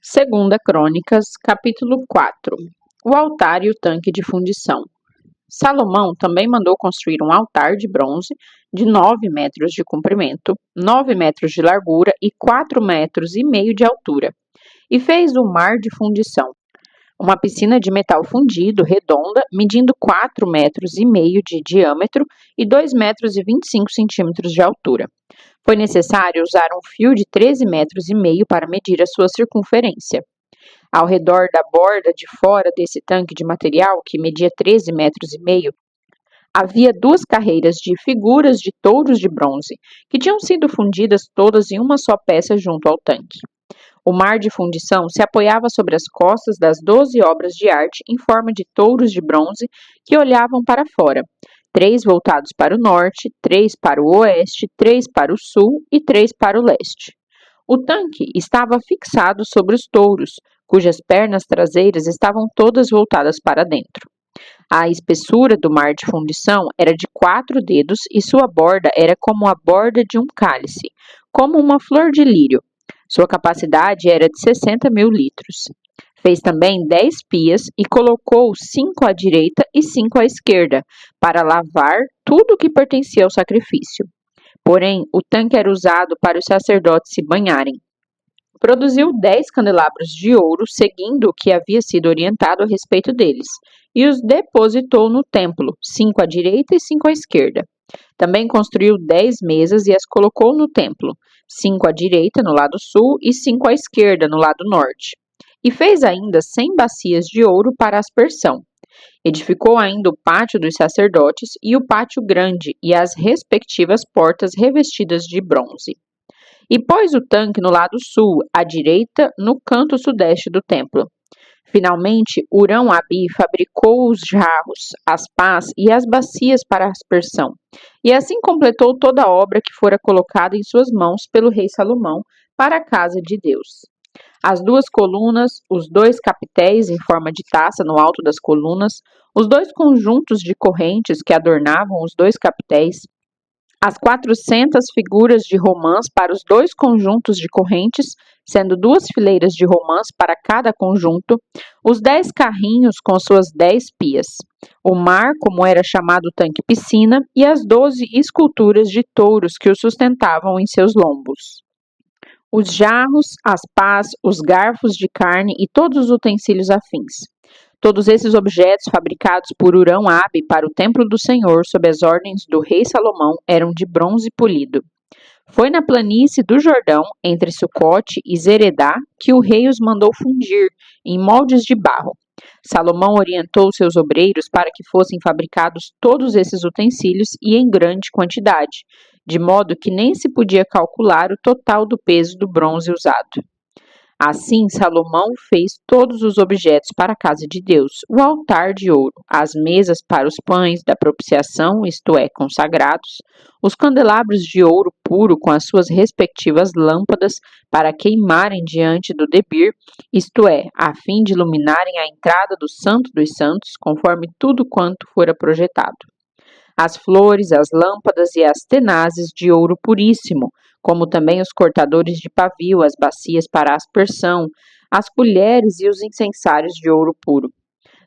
Segunda Crônicas, capítulo 4. O altar e o tanque de fundição. Salomão também mandou construir um altar de bronze de 9 metros de comprimento, 9 metros de largura e 4,5 metros de altura. E fez um mar de fundição, uma piscina de metal fundido, redonda, medindo 4,5 metros de diâmetro e 2,25 metros de altura. Foi necessário usar um fio de 13,5 metros para medir a sua circunferência. Ao redor da borda de fora desse tanque de material, que media 13,5 metros, havia 2 carreiras de figuras de touros de bronze, que tinham sido fundidas todas em uma só peça junto ao tanque. O mar de fundição se apoiava sobre as costas das 12 obras de arte em forma de touros de bronze que olhavam para fora, 3 voltados para o norte, 3 para o oeste, 3 para o sul e 3 para o leste. O tanque estava fixado sobre os touros, cujas pernas traseiras estavam todas voltadas para dentro. A espessura do mar de fundição era de 4 dedos e sua borda era como a borda de um cálice, como uma flor de lírio. Sua capacidade era de 60 mil litros. Fez também 10 pias e colocou 5 à direita e 5 à esquerda, para lavar tudo o que pertencia ao sacrifício. Porém, o tanque era usado para os sacerdotes se banharem. Produziu 10 candelabros de ouro, seguindo o que havia sido orientado a respeito deles, e os depositou no templo, 5 à direita e 5 à esquerda. Também construiu 10 mesas e as colocou no templo, 5 à direita no lado sul e 5 à esquerda no lado norte. E fez ainda 100 bacias de ouro para aspersão. Edificou ainda o pátio dos sacerdotes e o pátio grande e as respectivas portas revestidas de bronze. E pôs o tanque no lado sul, à direita, no canto sudeste do templo. Finalmente, Hurão-Abi fabricou os jarros, as pás e as bacias para aspersão, e assim completou toda a obra que fora colocada em suas mãos pelo rei Salomão para a casa de Deus. As 2 colunas, os 2 capitéis em forma de taça no alto das colunas, os 2 conjuntos de correntes que adornavam os 2 capitéis, as 400 figuras de romãs para os 2 conjuntos de correntes, sendo 2 fileiras de romãs para cada conjunto, os 10 carrinhos com suas 10 pias, o mar, como era chamado tanque-piscina, e as 12 esculturas de touros que o sustentavam em seus lombos. Os jarros, as pás, os garfos de carne e todos os utensílios afins. Todos esses objetos fabricados por Hurão-Abi para o templo do Senhor, sob as ordens do rei Salomão, eram de bronze polido. Foi na planície do Jordão, entre Sucote e Zeredá, que o rei os mandou fundir em moldes de barro. Salomão orientou seus obreiros para que fossem fabricados todos esses utensílios e em grande quantidade, de modo que nem se podia calcular o total do peso do bronze usado. Assim, Salomão fez todos os objetos para a casa de Deus, o altar de ouro, as mesas para os pães da propiciação, isto é, consagrados, os candelabros de ouro puro com as suas respectivas lâmpadas para queimarem diante do debir, isto é, a fim de iluminarem a entrada do Santo dos Santos, conforme tudo quanto fora projetado. As flores, as lâmpadas e as tenazes de ouro puríssimo, como também os cortadores de pavio, as bacias para aspersão, as colheres e os incensários de ouro puro.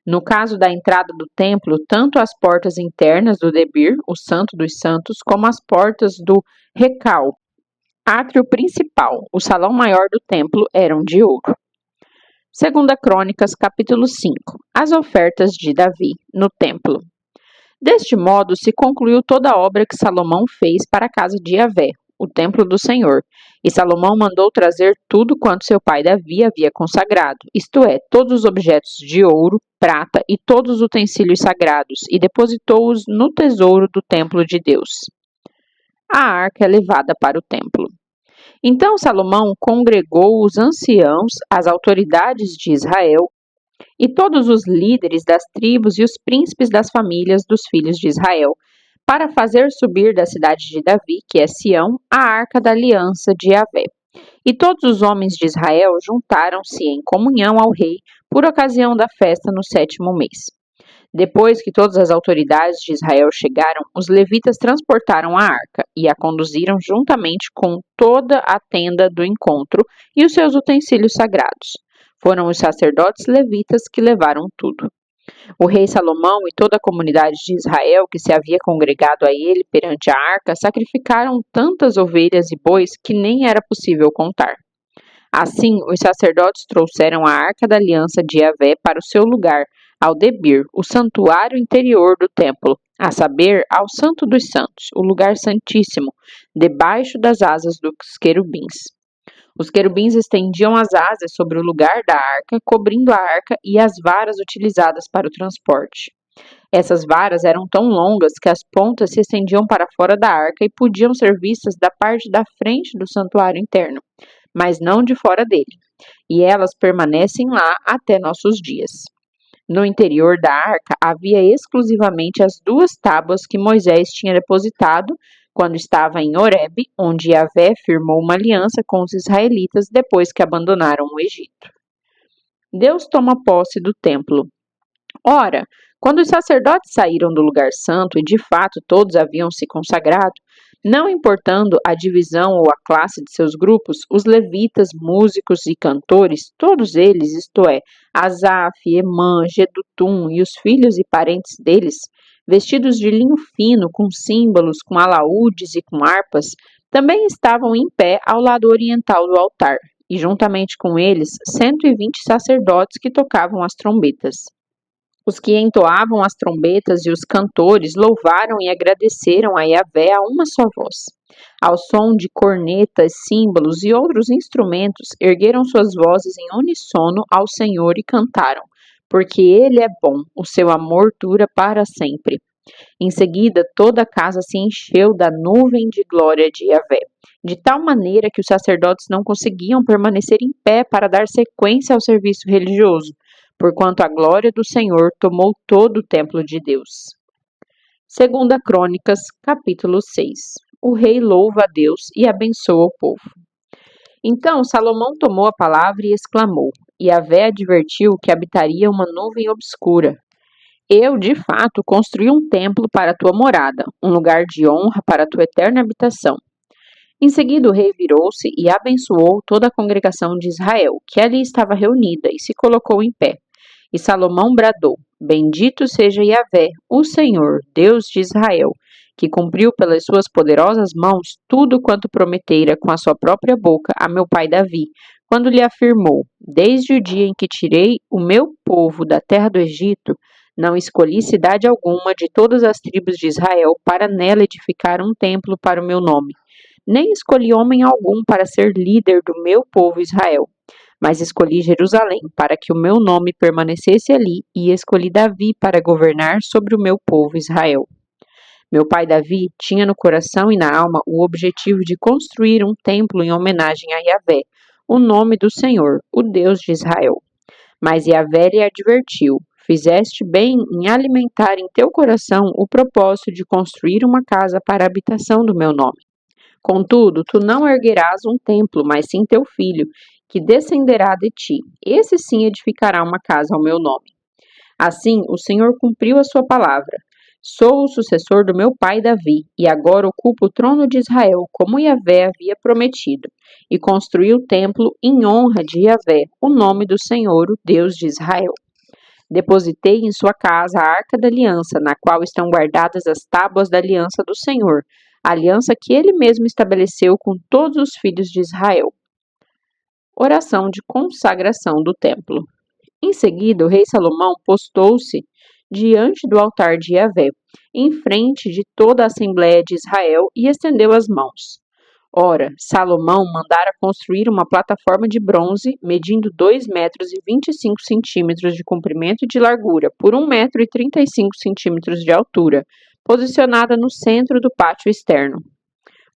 No caso da entrada do templo, tanto as portas internas do debir, o Santo dos Santos, como as portas do recal, átrio principal, o salão maior do templo, eram de ouro. Segunda Crônicas, capítulo 5. As ofertas de Davi no templo. Deste modo se concluiu toda a obra que Salomão fez para a casa de Yahvé, o templo do Senhor. E Salomão mandou trazer tudo quanto seu pai Davi havia consagrado, isto é, todos os objetos de ouro, prata e todos os utensílios sagrados, e depositou-os no tesouro do templo de Deus. A arca é levada para o templo. Então Salomão congregou os anciãos, as autoridades de Israel, e todos os líderes das tribos e os príncipes das famílias dos filhos de Israel, para fazer subir da cidade de Davi, que é Sião, a arca da aliança de Yahvé. E todos os homens de Israel juntaram-se em comunhão ao rei por ocasião da festa no 7º mês. Depois que todas as autoridades de Israel chegaram, os levitas transportaram a arca e a conduziram juntamente com toda a tenda do encontro e os seus utensílios sagrados. Foram os sacerdotes levitas que levaram tudo. O rei Salomão e toda a comunidade de Israel que se havia congregado a ele perante a arca sacrificaram tantas ovelhas e bois que nem era possível contar. Assim, os sacerdotes trouxeram a arca da aliança de Yahvé para o seu lugar, ao Debir, o santuário interior do templo, a saber, ao Santo dos Santos, o lugar santíssimo, debaixo das asas dos querubins. Os querubins estendiam as asas sobre o lugar da arca, cobrindo a arca e as varas utilizadas para o transporte. Essas varas eram tão longas que as pontas se estendiam para fora da arca e podiam ser vistas da parte da frente do santuário interno, mas não de fora dele, e elas permanecem lá até nossos dias. No interior da arca havia exclusivamente as 2 tábuas que Moisés tinha depositado quando estava em Horebe, onde Yahvé firmou uma aliança com os israelitas depois que abandonaram o Egito. Deus toma posse do templo. Ora, quando os sacerdotes saíram do lugar santo, e de fato todos haviam se consagrado, não importando a divisão ou a classe de seus grupos, os levitas, músicos e cantores, todos eles, isto é, Asaf, Emã, Jedutum e os filhos e parentes deles, vestidos de linho fino, com símbolos, com alaúdes e com harpas, também estavam em pé ao lado oriental do altar, e juntamente com eles 120 sacerdotes que tocavam as trombetas. Os que entoavam as trombetas e os cantores louvaram e agradeceram a Yahvé a uma só voz. Ao som de cornetas, símbolos e outros instrumentos, ergueram suas vozes em uníssono ao Senhor e cantaram, porque Ele é bom, o seu amor dura para sempre. Em seguida, toda a casa se encheu da nuvem de glória de Yahvé, de tal maneira que os sacerdotes não conseguiam permanecer em pé para dar sequência ao serviço religioso, porquanto a glória do Senhor tomou todo o templo de Deus. 2 Crônicas, capítulo 6. O rei louva a Deus e abençoa o povo. Então Salomão tomou a palavra e exclamou, e Yahvé advertiu que habitaria uma nuvem obscura. Eu, de fato, construí um templo para a tua morada, um lugar de honra para a tua eterna habitação. Em seguida o rei virou-se e abençoou toda a congregação de Israel, que ali estava reunida, e se colocou em pé. E Salomão bradou, Bendito seja Yahvé, o Senhor, Deus de Israel, que cumpriu pelas suas poderosas mãos tudo quanto prometera com a sua própria boca a meu pai Davi, quando lhe afirmou, Desde o dia em que tirei o meu povo da terra do Egito, não escolhi cidade alguma de todas as tribos de Israel para nela edificar um templo para o meu nome. Nem escolhi homem algum para ser líder do meu povo Israel, mas escolhi Jerusalém para que o meu nome permanecesse ali e escolhi Davi para governar sobre o meu povo Israel. Meu pai Davi tinha no coração e na alma o objetivo de construir um templo em homenagem a Yahvé, o nome do Senhor, o Deus de Israel. Mas Yahvé lhe advertiu, fizeste bem em alimentar em teu coração o propósito de construir uma casa para a habitação do meu nome. Contudo, tu não erguerás um templo, mas sim teu filho, que descenderá de ti. Esse sim edificará uma casa ao meu nome. Assim, o Senhor cumpriu a sua palavra. Sou o sucessor do meu pai Davi, e agora ocupo o trono de Israel, como Yahvé havia prometido, e construí o templo em honra de Yahvé, o nome do Senhor, o Deus de Israel. Depositei em sua casa a arca da aliança, na qual estão guardadas as tábuas da aliança do Senhor, a aliança que ele mesmo estabeleceu com todos os filhos de Israel. Oração de consagração do templo. Em seguida, o rei Salomão postou-se diante do altar de Yahvé, em frente de toda a Assembleia de Israel, e estendeu as mãos. Ora, Salomão mandara construir uma plataforma de bronze, medindo 2 metros e 25 centímetros de comprimento e de largura, por 1 metro e 35 centímetros de altura, posicionada no centro do pátio externo.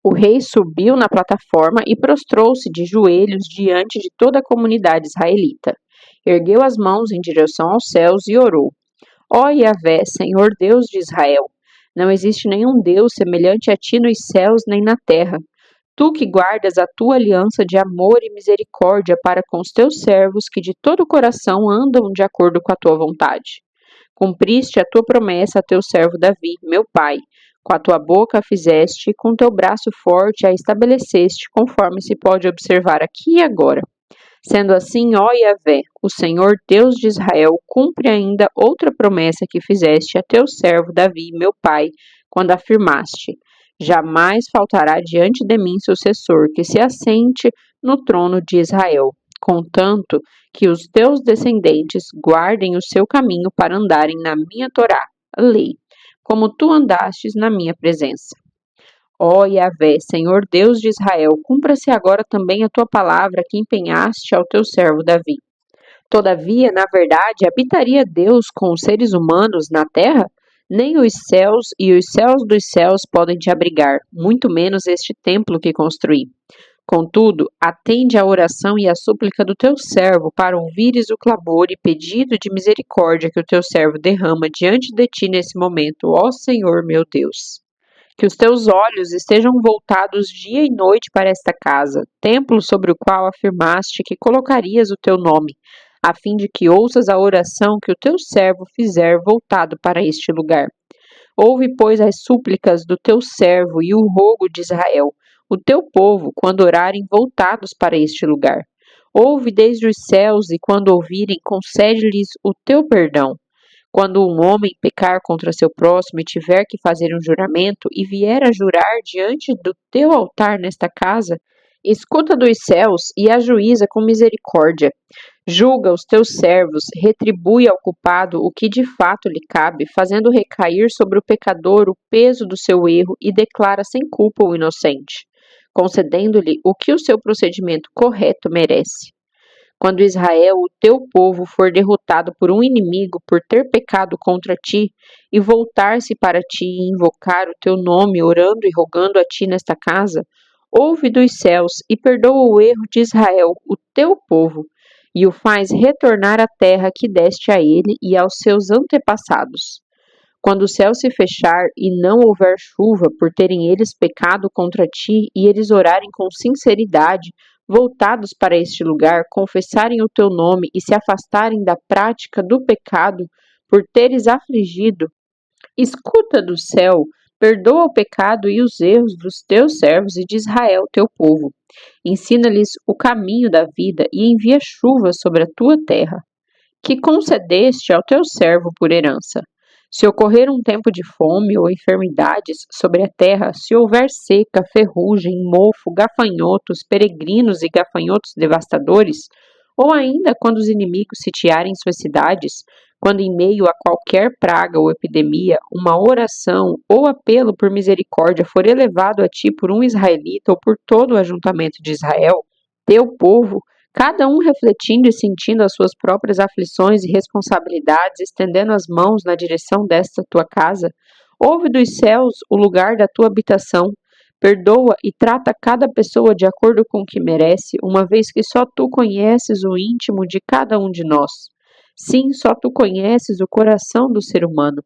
O rei subiu na plataforma e prostrou-se de joelhos diante de toda a comunidade israelita. Ergueu as mãos em direção aos céus e orou. Ó Yahvé, Senhor Deus de Israel, não existe nenhum Deus semelhante a ti nos céus nem na terra. Tu que guardas a tua aliança de amor e misericórdia para com os teus servos que de todo o coração andam de acordo com a tua vontade. Cumpriste a tua promessa a teu servo Davi, meu pai. Com a tua boca a fizeste e com teu braço forte a estabeleceste, conforme se pode observar aqui e agora. Sendo assim, ó Yahvé, o Senhor Deus de Israel, cumpre ainda outra promessa que fizeste a teu servo Davi, meu pai, quando afirmaste: jamais faltará diante de mim sucessor que se assente no trono de Israel, contanto que os teus descendentes guardem o seu caminho para andarem na minha Torá, a lei, como tu andastes na minha presença. Ó Yahvé, Senhor Deus de Israel, cumpra-se agora também a tua palavra que empenhaste ao teu servo Davi. Todavia, na verdade, habitaria Deus com os seres humanos na terra? Nem os céus e os céus dos céus podem te abrigar, muito menos este templo que construí. Contudo, atende à oração e à súplica do teu servo para ouvires o clamor e pedido de misericórdia que o teu servo derrama diante de ti nesse momento, ó Senhor meu Deus. Que os teus olhos estejam voltados dia e noite para esta casa, templo sobre o qual afirmaste que colocarias o teu nome, a fim de que ouças a oração que o teu servo fizer voltado para este lugar. Ouve, pois, as súplicas do teu servo e o rogo de Israel, o teu povo, quando orarem voltados para este lugar. Ouve desde os céus e, quando ouvirem, concede-lhes o teu perdão. Quando um homem pecar contra seu próximo e tiver que fazer um juramento e vier a jurar diante do teu altar nesta casa, escuta dos céus e ajuiza com misericórdia. Julga os teus servos, retribui ao culpado o que de fato lhe cabe, fazendo recair sobre o pecador o peso do seu erro e declara sem culpa o inocente, concedendo-lhe o que o seu procedimento correto merece. Quando Israel, o teu povo, for derrotado por um inimigo por ter pecado contra ti, e voltar-se para ti e invocar o teu nome, orando e rogando a ti nesta casa, ouve dos céus e perdoa o erro de Israel, o teu povo, e o faz retornar à terra que deste a ele e aos seus antepassados. Quando o céu se fechar e não houver chuva por terem eles pecado contra ti e eles orarem com sinceridade, voltados para este lugar, confessarem o teu nome e se afastarem da prática do pecado por teres afligido, escuta do céu, perdoa o pecado e os erros dos teus servos e de Israel, teu povo. Ensina-lhes o caminho da vida e envia chuva sobre a tua terra, que concedeste ao teu servo por herança. Se ocorrer um tempo de fome ou enfermidades sobre a terra, se houver seca, ferrugem, mofo, gafanhotos, peregrinos e gafanhotos devastadores, ou ainda quando os inimigos sitiarem suas cidades, quando em meio a qualquer praga ou epidemia, uma oração ou apelo por misericórdia for elevado a ti por um israelita ou por todo o ajuntamento de Israel, teu povo, cada um refletindo e sentindo as suas próprias aflições e responsabilidades, estendendo as mãos na direção desta tua casa, ouve dos céus o lugar da tua habitação, perdoa e trata cada pessoa de acordo com o que merece, uma vez que só tu conheces o íntimo de cada um de nós. Sim, só tu conheces o coração do ser humano.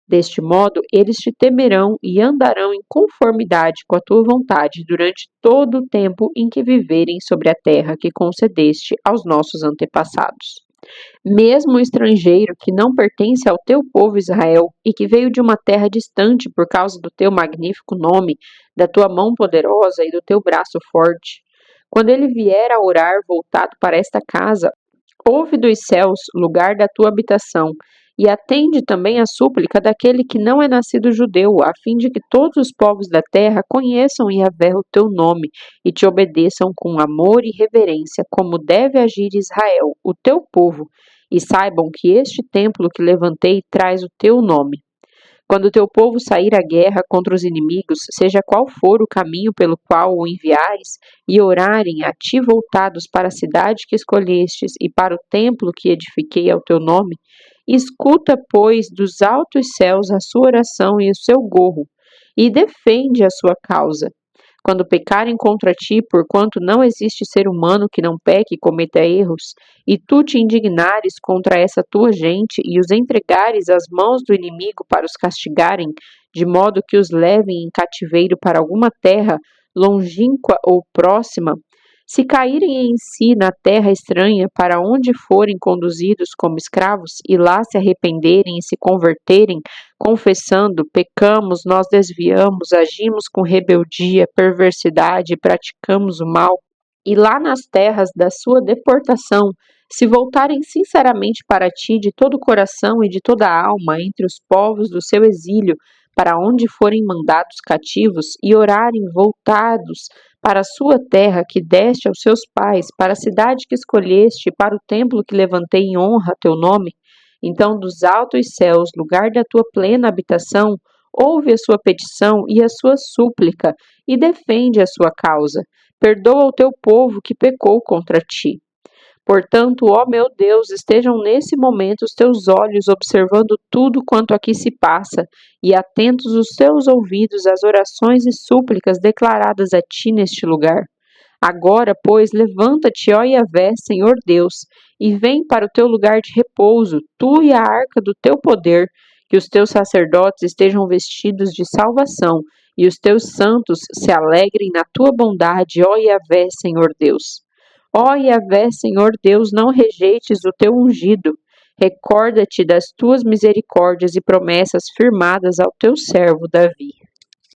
Deste modo, eles te temerão e andarão em conformidade com a tua vontade durante todo o tempo em que viverem sobre a terra que concedeste aos nossos antepassados. Mesmo o estrangeiro que não pertence ao teu povo Israel e que veio de uma terra distante por causa do teu magnífico nome, da tua mão poderosa e do teu braço forte, quando ele vier a orar voltado para esta casa, ouve dos céus, lugar da tua habitação, e atende também a súplica daquele que não é nascido judeu, a fim de que todos os povos da terra conheçam Yahvé o teu nome e te obedeçam com amor e reverência, como deve agir Israel, o teu povo, e saibam que este templo que levantei traz o teu nome. Quando o teu povo sair à guerra contra os inimigos, seja qual for o caminho pelo qual o enviares, e orarem a ti voltados para a cidade que escolhestes e para o templo que edifiquei ao teu nome, escuta, pois, dos altos céus a sua oração e o seu gorro, e defende a sua causa. Quando pecarem contra ti, porquanto não existe ser humano que não peque e cometa erros, e tu te indignares contra essa tua gente e os entregares às mãos do inimigo para os castigarem, de modo que os levem em cativeiro para alguma terra longínqua ou próxima, se caírem em si na terra estranha para onde forem conduzidos como escravos, e lá se arrependerem e se converterem, confessando, pecamos, nós desviamos, agimos com rebeldia, perversidade, praticamos o mal, e lá nas terras da sua deportação se voltarem sinceramente para ti de todo o coração e de toda a alma entre os povos do seu exílio, para onde forem mandados cativos, e orarem voltados para a sua terra que deste aos seus pais, para a cidade que escolheste, para o templo que levantei em honra a teu nome, então dos altos céus, lugar da tua plena habitação, ouve a sua petição e a sua súplica, e defende a sua causa. Perdoa o teu povo que pecou contra ti. Portanto, ó meu Deus, estejam nesse momento os teus olhos observando tudo quanto aqui se passa, e atentos os teus ouvidos às orações e súplicas declaradas a ti neste lugar. Agora, pois, levanta-te, ó Yahvé, Senhor Deus, e vem para o teu lugar de repouso, tu e a arca do teu poder, que os teus sacerdotes estejam vestidos de salvação, e os teus santos se alegrem na tua bondade, ó Yahvé, Senhor Deus. Ó Yahvé, Senhor Deus, não rejeites o teu ungido. Recorda-te das tuas misericórdias e promessas firmadas ao teu servo Davi.